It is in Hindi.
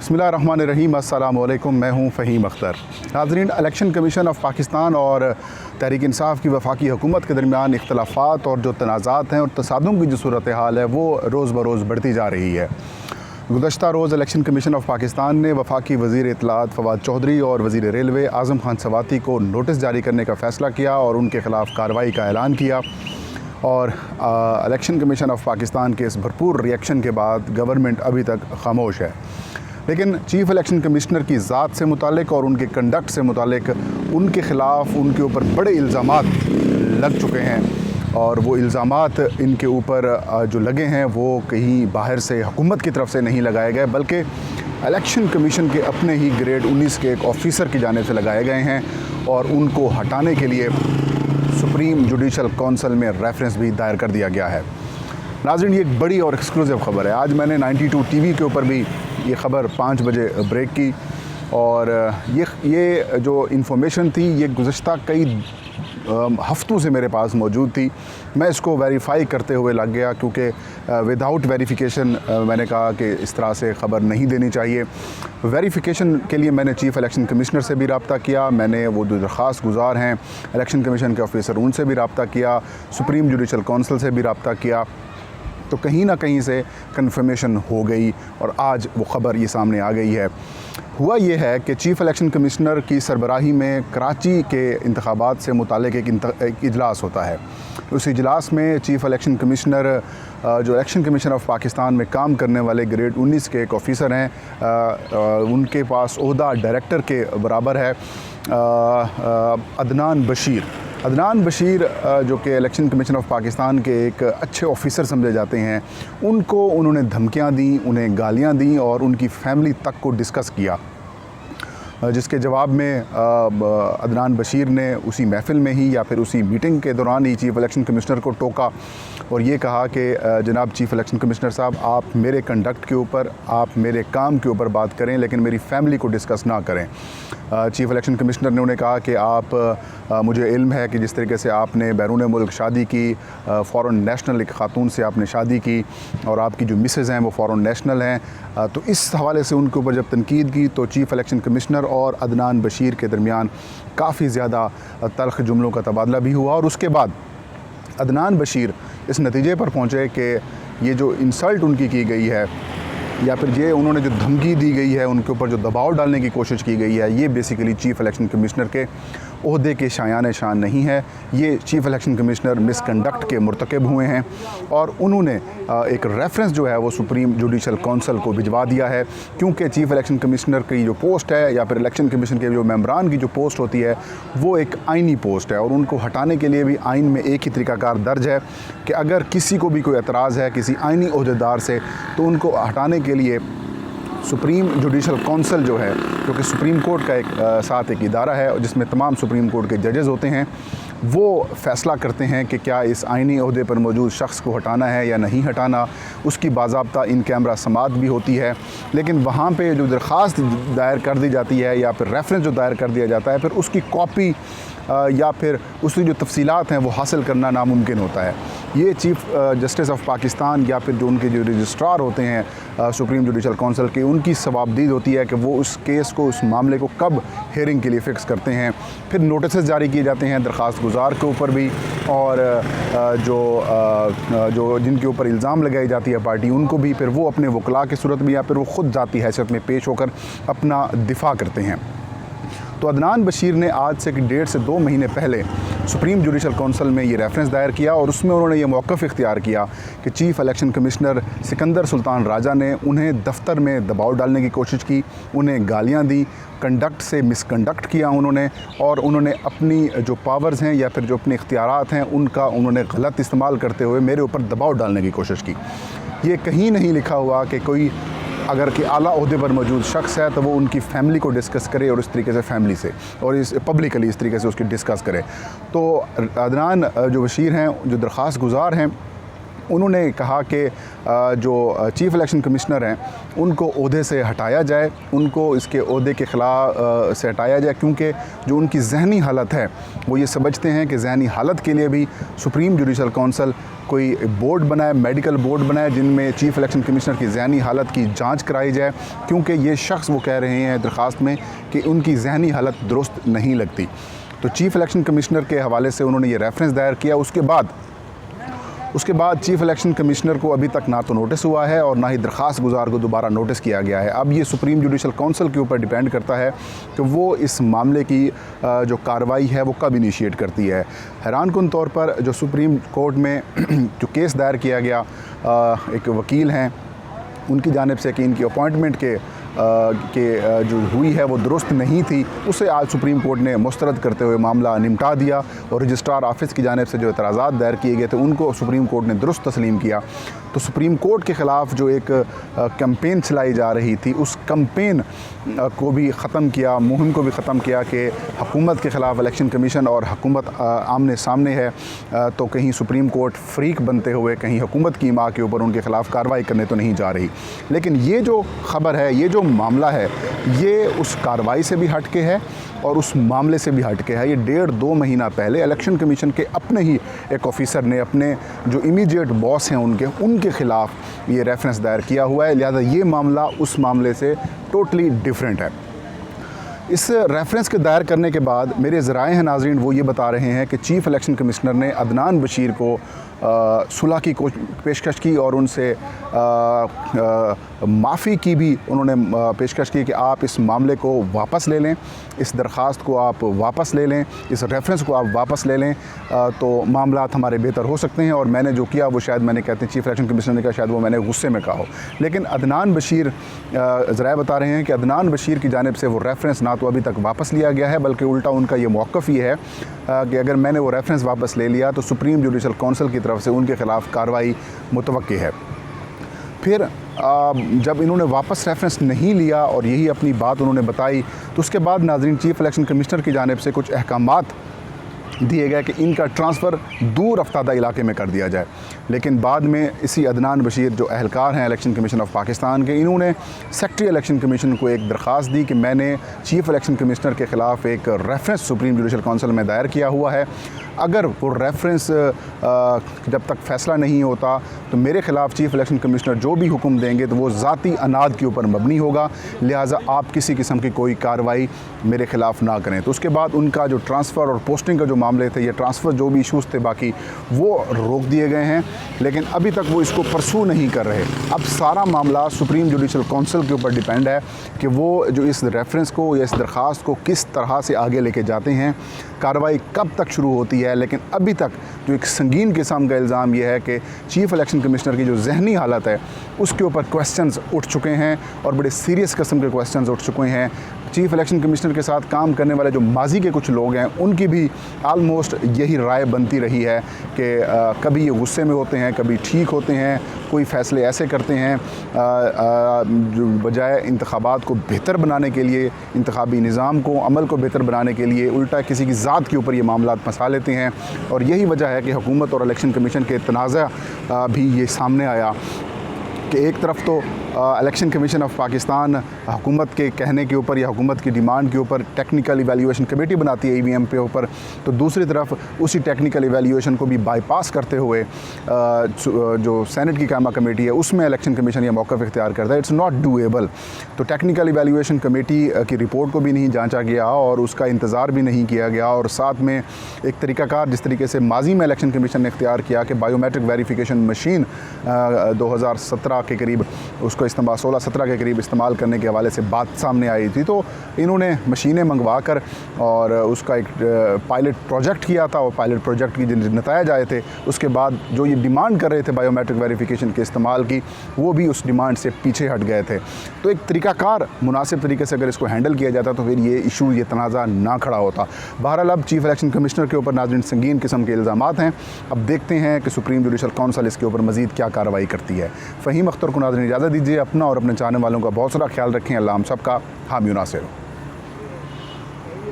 बिस्मिल्लाहिर्रहमानिर्रहीम। अस्सलाम वालेकुम। मैं हूँ फ़हीम अख्तर। नाज़रीन, इलेक्शन कमीशन ऑफ पाकिस्तान और तहरीक इंसाफ की वफाकी हुकूमत के दरमियान इख्तलाफात और जो तनाज़ात हैं और तसादुम की जो सूरत हाल है वो रोज़ बरोज़ बढ़ती जा रही है। गुज़श्ता रोज़ इलेक्शन कमीशन ऑफ पाकिस्तान ने वफाकी वज़ीर इत्तलात फवाद चौधरी और वज़ीर रेलवे आज़म खान सवाती को नोटिस जारी करने का फ़ैसला किया और उनके ख़िलाफ़ कार्रवाई का ऐलान किया। और इलेक्शन कमीशन ऑफ पाकिस्तान के इस भरपूर रिएक्शन के बाद गवर्नमेंट अभी तक खामोश है। लेकिन चीफ़ इलेक्शन कमिश्नर की ज़ात से मुतालिक और उनके कंडक्ट से मुतालिक उनके ख़िलाफ़ उनके ऊपर बड़े इल्ज़ामात लग चुके हैं और वो इल्ज़ामात इनके ऊपर जो लगे हैं वो कहीं बाहर से हुकूमत की तरफ से नहीं लगाए गए, बल्कि इलेक्शन कमीशन के अपने ही ग्रेड 19 के एक ऑफ़िसर की जानिब से लगाए गए हैं और उनको हटाने के लिए सुप्रीम जुडिशल काउंसिल में रेफरेंस भी दायर कर दिया गया है। नाज़रीन, ये एक बड़ी और एक्सक्लूसिव ख़बर है। आज मैंने 92 टीवी के ऊपर भी ये ख़बर 5 बजे ब्रेक की और ये जो इन्फॉर्मेशन थी ये गुज़श्ता कई हफ़्तों से मेरे पास मौजूद थी। मैं इसको वेरीफ़ाई करते हुए लग गया क्योंकि विदाउट वेरिफिकेशन मैंने कहा कि इस तरह से ख़बर नहीं देनी चाहिए। वेरिफिकेशन के लिए मैंने चीफ़ इलेक्शन कमिश्नर से भी रब्ता किया, मैंने वो जो दरख्वास्त गुज़ार हैं इलेक्शन कमीशन के ऑफ़िसर उनसे भी रब्ता किया, सुप्रीम जुडिशल काउंसिल से भी रब्ता किया। तो कहीं ना कहीं से कन्फर्मेशन हो गई और आज वो ख़बर ये सामने आ गई है। हुआ ये है कि चीफ़ इलेक्शन कमिश्नर की सरबराही में कराची के इंतखाबात से मुतालिक एक इजलास होता है। उस इजलास में चीफ़ इलेक्शन कमिश्नर जो इलेक्शन कमीशन ऑफ पाकिस्तान में काम करने वाले ग्रेड 19 के एक ऑफ़िसर हैं, उनके पास ओहदा डायरेक्टर के बराबर है, अदनान बशीर जो कि इलेक्शन कमीशन ऑफ पाकिस्तान के एक अच्छे ऑफ़िसर समझे जाते हैं, उनको उन्होंने धमकियां दी, उन्हें गालियां दी और उनकी फैमिली तक को डिस्कस किया, जिसके जवाब में अदनान बशीर ने उसी महफ़िल में ही या फिर उसी मीटिंग के दौरान ही चीफ़ इलेक्शन कमिश्नर को टोका और ये कहा कि जनाब चीफ़ इलेक्शन कमिश्नर साहब, आप मेरे कंडक्ट के ऊपर, आप मेरे काम के ऊपर बात करें लेकिन मेरी फैमिली को डिस्कस ना करें। चीफ़ इलेक्शन कमिश्नर ने उन्हें कहा कि मुझे इल्म है कि जिस तरीके से आपने बैरून मुल्क शादी की, फ़ॉरेन नेशनल एक ख़ातून से आपने शादी की और आपकी जो मिसेज़ हैं वो फ़ॉरेन नेशनल हैं, तो इस हवाले से उनके ऊपर जब तनकीद की तो चीफ़ इलेक्शन कमिश्नर और अदनान बशीर के दरमियान काफ़ी ज़्यादा तल्ख़ जुमलों का तबादला भी हुआ और उसके बाद अदनान बशीर इस नतीजे पर पहुँचे कि ये जो इंसल्ट उनकी की गई है या फिर ये उन्होंने जो धमकी दी गई है, उनके ऊपर जो दबाव डालने की कोशिश की गई है, ये बेसिकली चीफ़ इलेक्शन कमिश्नर के ओहदे के शायान शान नहीं है। ये चीफ़ इलेक्शन कमिश्नर मिसकंडक्ट के मुर्तकब हुए हैं और उन्होंने एक रेफरेंस जो है वो सुप्रीम जुडिशल काउंसिल को भिजवा दिया है, क्योंकि चीफ़ इलेक्शन कमिश्नर की जो पोस्ट है या फिर इलेक्शन कमीशन के जो मेंबरान की जो पोस्ट होती है वो एक आइनी पोस्ट है और उनको हटाने के लिए भी आइन में एक ही तरीक़ाकार दर्ज है कि अगर किसी को भी कोई एतराज़ है किसी आइनी ओहदेदार से तो उनको हटाने के लिए सुप्रीम जुडिशल काउंसिल जो है, जो कि सुप्रीम कोर्ट का साथ एक इदारा है जिसमें तमाम सुप्रीम कोर्ट के जजेस होते हैं, वो फ़ैसला करते हैं कि क्या इस आइनी ओहदे पर मौजूद शख्स को हटाना है या नहीं हटाना। उसकी बाज़ाब्ता इन कैमरा समात भी होती है, लेकिन वहाँ पे जो दरख्वास्त दायर कर दी जाती है या फिर रेफरेंस जो दायर कर दिया जाता है, फिर उसकी कॉपी या फिर उसकी जो तफसीलात हैं वो हासिल करना नामुमकिन होता है। ये चीफ़ जस्टिस ऑफ पाकिस्तान या फिर जो उनके जो रजिस्ट्रार होते हैं सुप्रीम जुडिशल काउंसिल के, उनकी सवाबदीद होती है कि वो उस केस को, उस मामले को कब हेयरिंग के लिए फ़िक्स करते हैं। फिर नोटिस जारी किए जाते हैं दरख्वास्त गुजार के ऊपर भी और जो जिनके ऊपर इल्ज़ाम लगाई जाती है पार्टी, उनको भी फिर वो अपने वकला की सूरत में या फिर वो ख़ुद ज़ाती हैसियत में पेश होकर अपना दिफा करते हैं। तो अदनान बशीर ने आज से 1.5 से 2 महीने पहले सुप्रीम जुडिशल काउंसिल में ये रेफरेंस दायर किया और उसमें उन्होंने ये मौक़िफ़ इख्तियार किया कि chief election commissioner Sikandar Sultan Raja ने उन्हें दफ्तर में दबाव डालने की कोशिश की, उन्हें गालियां दी, कंडक्ट से मिसकंडक्ट किया उन्होंने और उन्होंने अपनी जो पावर्स हैं या फिर जो अपने इख्तियारात हैं उनका उन्होंने गलत इस्तेमाल करते हुए मेरे ऊपर दबाव डालने की कोशिश की। ये कहीं नहीं लिखा हुआ कि कोई अगर कि आला ओहदे पर मौजूद शख्स है तो वो उनकी फ़ैमिली को डिस्कस करे और इस तरीके से फैमिली से और इस पब्लिकली इस तरीके से उसकी डिस्कस करे। तो अदनान जो बशीर हैं, जो दरख्वास्त गुजार हैं, उन्होंने कहा कि जो चीफ़ इलेक्शन कमिश्नर हैं उनको ओहदे से हटाया जाए, उनको इसके ओहदे के ख़िलाफ़ से हटाया जाए, क्योंकि जो उनकी ज़हनी हालत है वो ये समझते हैं कि ज़हनी हालत के लिए भी सुप्रीम जुडिशल कौंसिल कोई बोर्ड बनाए, मेडिकल बोर्ड बनाए, जिनमें चीफ़ इलेक्शन कमिश्नर की ज़हनी हालत की जांच कराई जाए, क्योंकि ये शख्स वो कह रहे हैं दरख्वास्त में कि उनकी ज़हनी हालत दुरुस्त नहीं लगती। तो चीफ़ इलेक्शन कमिश्नर के हवाले से उन्होंने ये रेफरेंस दायर किया। उसके बाद चीफ़ इलेक्शन कमिश्नर को अभी तक ना तो नोटिस हुआ है और ना ही दरख्वास्त गुजार को दोबारा नोटिस किया गया है। अब ये सुप्रीम जुडिशल कौंसिल के ऊपर डिपेंड करता है कि वो इस मामले की जो कार्रवाई है वो कब इनिशिएट करती है। हैरानकुन तौर पर जो सुप्रीम कोर्ट में जो केस दायर किया गया, एक वकील हैं उनकी जानिब से कि इनकी अपॉइंटमेंट के जो हुई है वो दुरुस्त नहीं थी, उसे आज सुप्रीम कोर्ट ने मुस्तरद करते हुए मामला निपटा दिया और रजिस्ट्रार ऑफिस की जानिब से जो एतराज़ात दायर किए गए थे उनको सुप्रीम कोर्ट ने दुरुस्त तस्लीम किया। तो सुप्रीम कोर्ट के ख़िलाफ़ जो एक कैंपेन चलाई जा रही थी उस कैंपेन को भी ख़त्म किया, मुहिम को भी ख़त्म किया कि हुकूमत के ख़िलाफ़ इलेक्शन कमीशन और हुकूमत आमने सामने है, तो कहीं सुप्रीम कोर्ट फ्रीक बनते हुए कहीं हुकूमत की माँ के ऊपर उनके ख़िलाफ़ कार्रवाई करने तो नहीं जा रही। लेकिन ये जो ख़बर है, ये जो मामला है, ये उस कार्रवाई से भी हट के है और उस मामले से भी हट के है। ये 1.5-2 महीना पहले इलेक्शन कमीशन के अपने ही एक ऑफिसर ने अपने जो इमीडिएट बॉस हैं उनके ख़िलाफ़ ये रेफरेंस दायर किया हुआ है, लिहाजा ये मामला उस मामले से टोटली डिफरेंट है। इस रेफरेंस के दायर करने के बाद मेरे ज़राए हैं नाज़रीन वो ये बता रहे हैं कि चीफ़ इलेक्शन कमिश्नर ने अदनान बशीर को सुलह की पेशकश की और उनसे माफ़ी की भी उन्होंने पेशकश की कि आप इस मामले को वापस ले लें, इस दरख्वास्त को आप वापस ले लें, इस रेफरेंस को आप वापस ले लें, तो मामलात हमारे बेहतर हो सकते हैं। और मैंने जो किया वो शायद मैंने कहते हैं चीफ़ इलेक्शन कमिश्नर ने कहा शायद वो मैंने गुस्से में कहा हो, लेकिन अदनान बशीर ज़राए बता रहे हैं कि अदनान बशीर की जानिब से वो रेफरेंस ना तो अभी तक वापस लिया गया है, बल्कि उल्टा उनका ये मौक़िफ़ ये है कि अगर मैंने वो रेफरेंस वापस ले लिया तो सुप्रीम जुडिशल कौंसिल की तरफ से उनके ख़िलाफ़ कार्रवाई मुतवक्की है। फिर जब इन्होंने वापस रेफरेंस नहीं लिया और यही अपनी बात उन्होंने बताई, तो उसके बाद नाज़रीन चीफ़ इलेक्शन कमिश्नर की जानिब से कुछ अहकामात दिए गए कि इनका ट्रांसफ़र दूर रफ्तादा इलाके में कर दिया जाए। लेकिन बाद में इसी अदनान बशीर जो अहलकार हैं इलेक्शन कमीशन ऑफ पाकिस्तान के, इन्होंने सेक्रेटरी इलेक्शन कमीशन को एक दरख्वास्त दी कि मैंने चीफ़ इलेक्शन कमिश्नर के ख़िलाफ़ एक रेफरेंस सुप्रीम जुडिशल कौंसिल में दायर किया हुआ है। अगर वो रेफरेंस जब तक फ़ैसला नहीं होता तो मेरे ख़िलाफ़ चीफ़ इलेक्शन कमिश्नर जो भी हुक्म देंगे तो वो ज़ाती अनाद के ऊपर मबनी होगा, लिहाजा आप किसी किस्म की कोई कार्रवाई मेरे ख़िलाफ़ ना करें। तो उसके बाद उनका जो ट्रांसफ़र और पोस्टिंग का जो मामले थे, ये ट्रांसफ़र जो भी इशूज़ थे बाकी वो रोक दिए गए हैं, लेकिन अभी तक वो इसको परसू नहीं कर रहे। अब सारा मामला सुप्रीम जुडिशल कौंसिल के ऊपर डिपेंड है कि वो जो इस रेफरेंस को या इस दरख्वास्त को किस तरह से आगे लेके जाते हैं, कार्रवाई कब तक शुरू होती है। लेकिन अभी तक जो एक संगीन किस्म का इल्ज़ाम यह है कि चीफ़ इलेक्शन कमिश्नर की जो जहनी हालत है उसके ऊपर क्वेश्चंस उठ चुके हैं और बड़े सीरियस किस्म के क्वेश्चंस उठ चुके हैं। चीफ़ इलेक्शन कमिश्नर के साथ काम करने वाले जो माजी के कुछ लोग हैं उनकी भी आलमोस्ट यही राय बनती रही है कि कभी ये गुस्से में होते हैं, कभी ठीक होते हैं, कोई फ़ैसले ऐसे करते हैं जो बजाय इंतखाबात को बेहतर बनाने के लिए, इंतखाबी निज़ाम को, अमल को बेहतर बनाने के लिए उल्टा किसी की ज़ात के ऊपर ये मामलात फंसा लेते हैं। और यही वजह है कि हुकूमत और इलेक्शन कमीशन के तनाज़ा भी ये सामने आया कि एक तरफ तो इलेक्शन कमीशन ऑफ पाकिस्तान हुकूमत के कहने के ऊपर या हुकूमत की डिमांड के ऊपर टेक्निकल इवैल्यूएशन कमेटी बनाती है ईवीएम पे ऊपर, तो दूसरी तरफ उसी टेक्निकल इवैल्यूएशन को भी बाईपास करते हुए जो सेनेट की कायमा कमेटी है उसमें इलेक्शन कमीशन यह मौक़िफ़ इख्तियार करता है। It's not doable. तो टेक्निकल इवैल्यूएशन कमेटी की रिपोर्ट को भी नहीं जांचा गया और उसका इंतज़ार भी नहीं किया गया, और साथ में एक तरीक़ाकार जिस तरीके से माजी में इलेक्शन कमीशन ने इख्तियार किया कि बायोमेट्रिक वेरिफिकेशन मशीन 2017 के करीब उसको इस्तेमाल 16-17 के करीब इस्तेमाल करने के हवाले से बात सामने आई थी, तो इन्होंने मशीनें मंगवा कर और उसका एक पायलट प्रोजेक्ट किया था। और पायलट प्रोजेक्ट की जो नतायज आए थे उसके बाद जो ये डिमांड कर रहे थे बायोमेट्रिक वेरिफिकेशन के इस्तेमाल की, वो भी उस डिमांड से पीछे हट गए थे। तो एक तरीक़ाकार मुनासिब तरीके से अगर इसको हैंडल किया जाता तो फिर ये इशू, ये तनाज़ा ना खड़ा होता। बहरहाल अब चीफ़ इलेक्शन कमिश्नर के ऊपर नाज़रीन संगीन किस्म के इल्ज़ामात हैं। अब देखते हैं कि सुप्रीम जुडिशल कौंसिल इसके ऊपर मज़ीद क्या कार्रवाई करती है। फ़हीम अख्तर को नाज़रीन इजाज़त दीजिए। अपना और अपने चाहने वालों का बहुत सारा ख्याल रखें। अल्लाह हम सब का हामी नासिर हो।